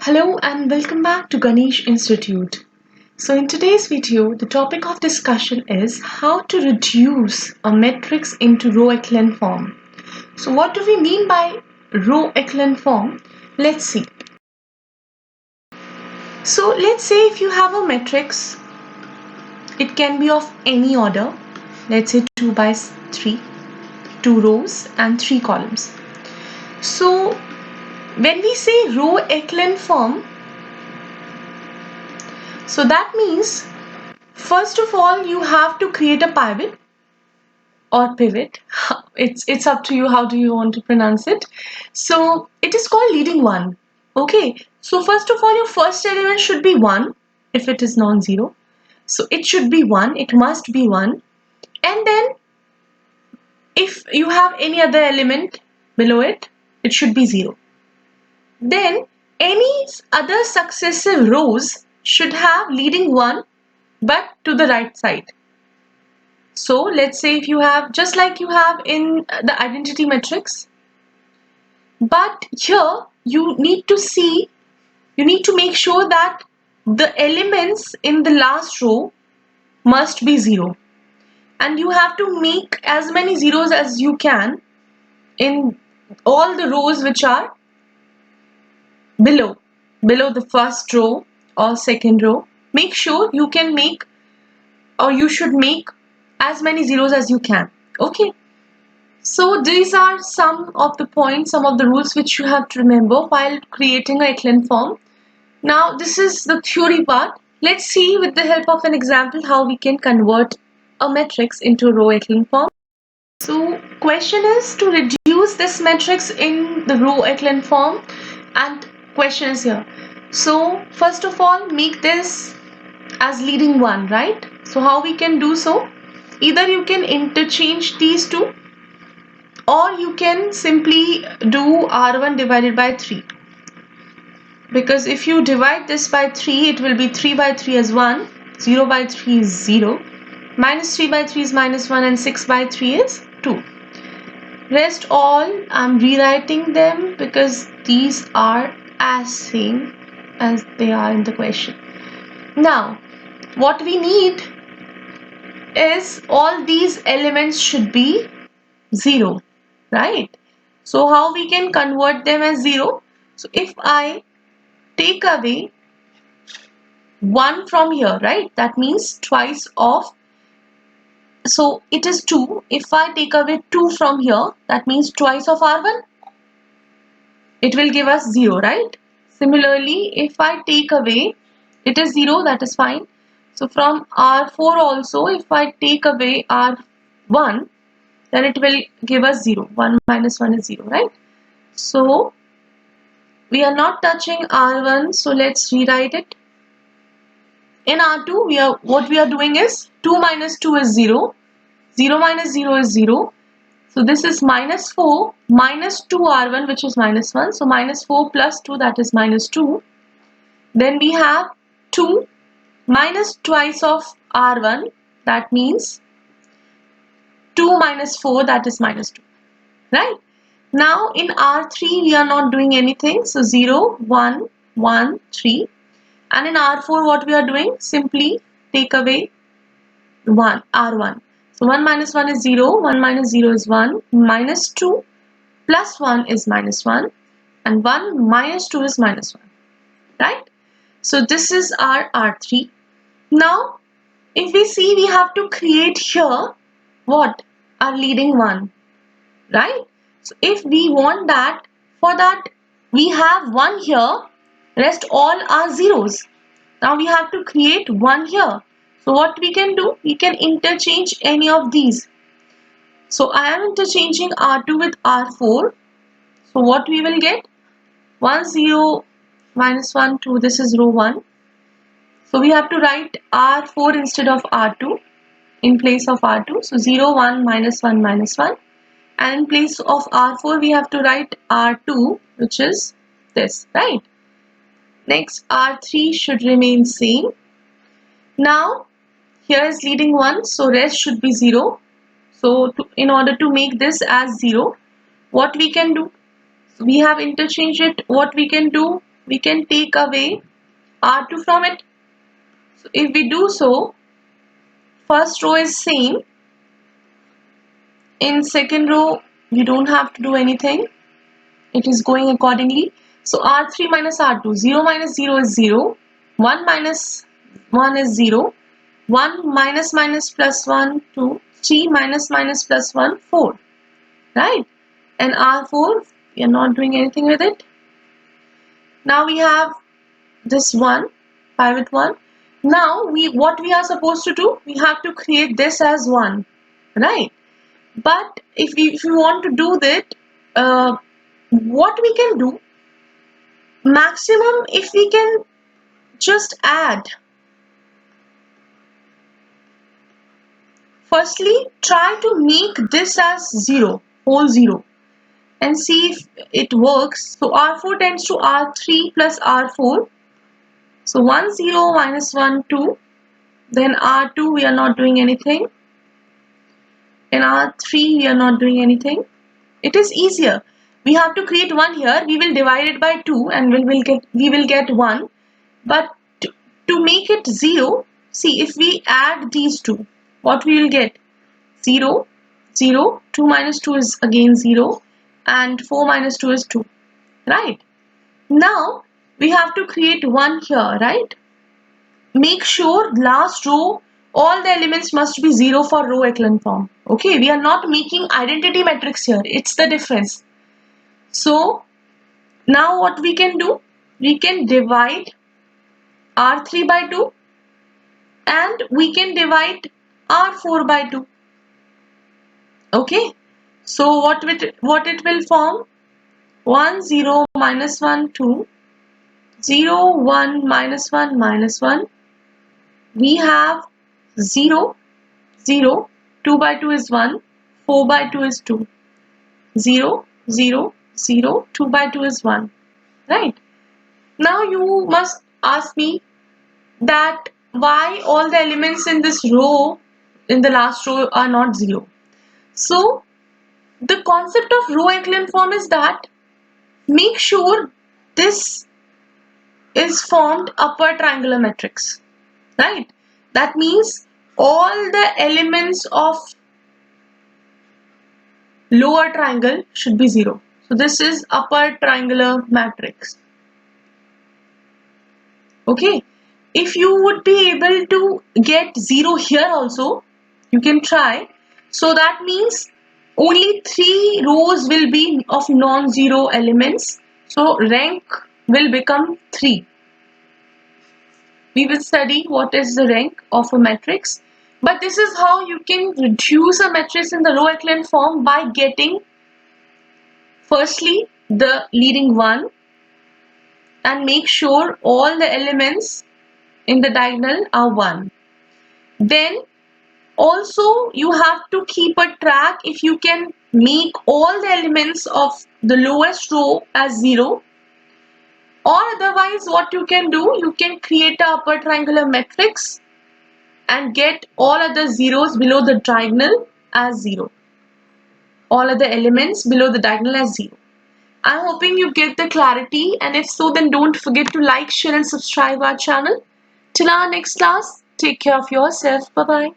Hello and welcome back to Ganesh Institute. So in today's video, the topic of discussion is how to reduce a matrix into row echelon form. So what do we mean by row echelon form? Let's see. So let's say if you have a matrix, it can be of any order. Let's say 2 by 3, 2 rows and 3 columns. So when we say row echelon form, so that means first of all you have to create a pivot or pivot. It's up to you how do you want to pronounce it. So it is called leading one. Okay, so first of all your first element should be 1 if it is non-zero. So it should be 1, it must be 1, and then if you have any other element below it, it should be 0. Then any other successive rows should have leading 1 but to the right side. So let's say if you have, just like you have in the identity matrix, but here you need to make sure that the elements in the last row must be 0, and you have to make as many zeros as you can in all the rows which are below the first row or second row. Make sure you can make, or you should make, as many zeros as you can. Okay, so these are some of the points, some of the rules which you have to remember while creating a echelon form. Now this is the theory part. Let's see with the help of an example how we can convert a matrix into a row echelon form. So question is to reduce this matrix in the row echelon form, and question is here. So first of all, make this as leading one, right? So how we can do so? Either you can interchange these two, or you can simply do R1 divided by 3, because if you divide this by 3, it will be 3 by 3 is 1, 0 by 3 is 0, minus 3 by 3 is minus 1, and 6 by 3 is 2. Rest all I'm rewriting them because these are as same as they are in the question. Now what we need is all these elements should be 0, right? So how we can convert them as 0? So if I take away 1 from here, right, that means twice of, so it is 2. If I take away 2 from here, that means twice of R1, it will give us 0, right? Similarly, if I take away, it is 0, that is fine. So from R4 also, if I take away R1, then it will give us 0. 1 minus 1 is 0, right? So we are not touching R1, so let's rewrite it. In R2, what we are doing is 2 minus 2 is 0, 0 minus 0 is 0. So this is minus 4 minus 2 R1, which is minus 1. So minus 4 plus 2, that is minus 2. Then we have 2 minus twice of R1, that means 2 minus 4, that is minus 2, right? Now in R3 we are not doing anything, so 0, 1, 1, 3, and in R4 what we are doing, simply take away 1, R1. So 1 minus 1 is 0, 1 minus 0 is 1, minus 2 plus 1 is minus 1, and 1 minus 2 is minus 1, right? So this is our R3. Now if we see, we have to create here what? Our leading one, right? So if we want that, for that we have 1 here, rest all are zeros. Now we have to create 1 here. So what we can do, we can interchange any of these. So I am interchanging R2 with R4. So what we will get? 1, 0, minus 1, 2, this is row 1. So we have to write R4 instead of R2 in place of R2. So 0, 1, minus 1, minus 1. And in place of R4 we have to write R2, which is this, right? Next R3 should remain same. Now here is leading 1, so rest should be 0. So in order to make this as 0, what we can do? So we have interchanged it. What we can do? we can take away R2 from it. So if we do so, first row is same. In second row, you don't have to do anything. It is going accordingly. So R3 minus R2, 0 minus 0 is 0, 1 minus 1 is 0, 1 minus minus plus 1, 2, 3 minus minus plus 1, 4, right? And R4, we are not doing anything with it. Now we have this 1, pivot 1. Now what we are supposed to do, we have to create this as 1, right? But if we want to do that, what we can do, maximum, if we can just add. Firstly, try to make this as 0, whole 0, and see if it works. So R4 tends to R3 plus R4. So 1, 0 minus 1, 2. Then R2, we are not doing anything. In R3, we are not doing anything. It is easier. We have to create 1 here. We will divide it by 2 and we will get 1. But to make it 0, see, if we add these two, what we will get? 0, 0, 2 minus 2 is again 0, and 4 minus 2 is 2, right? Now, we have to create 1 here, right? Make sure last row, all the elements must be 0 for row echelon form. Okay, we are not making identity matrix here. It's the difference. So, now what we can do? We can divide R3 by 2 and we can divide R4 by 2. Okay, so what it will form? 1, 0, minus 1, 2, 0, 1, minus 1, minus 1. We have 0, 0, 2 by 2 is 1, 4 by 2 is 2, 0, 0, 0, 2 by 2 is 1, right? Now you must ask me that why all the elements in this row, in the last row, are not 0. So the concept of row echelon form is that make sure this is formed upper triangular matrix, right? That means all the elements of lower triangle should be 0. So this is upper triangular matrix. Okay, if you would be able to get 0 here also, you can try. So that means only 3 rows will be of non-zero elements. So rank will become 3. We will study what is the rank of a matrix. But this is how you can reduce a matrix in the row echelon form by getting firstly the leading one and make sure all the elements in the diagonal are 1. Then also you have to keep a track if you can make all the elements of the lowest row as 0, or otherwise what you can do, you can create a upper triangular matrix and get all other zeros below the diagonal as 0. All other elements below the diagonal as 0. I'm hoping you get the clarity, and if so, then don't forget to like, share and subscribe our channel. Till our next class, take care of yourself. Bye-bye.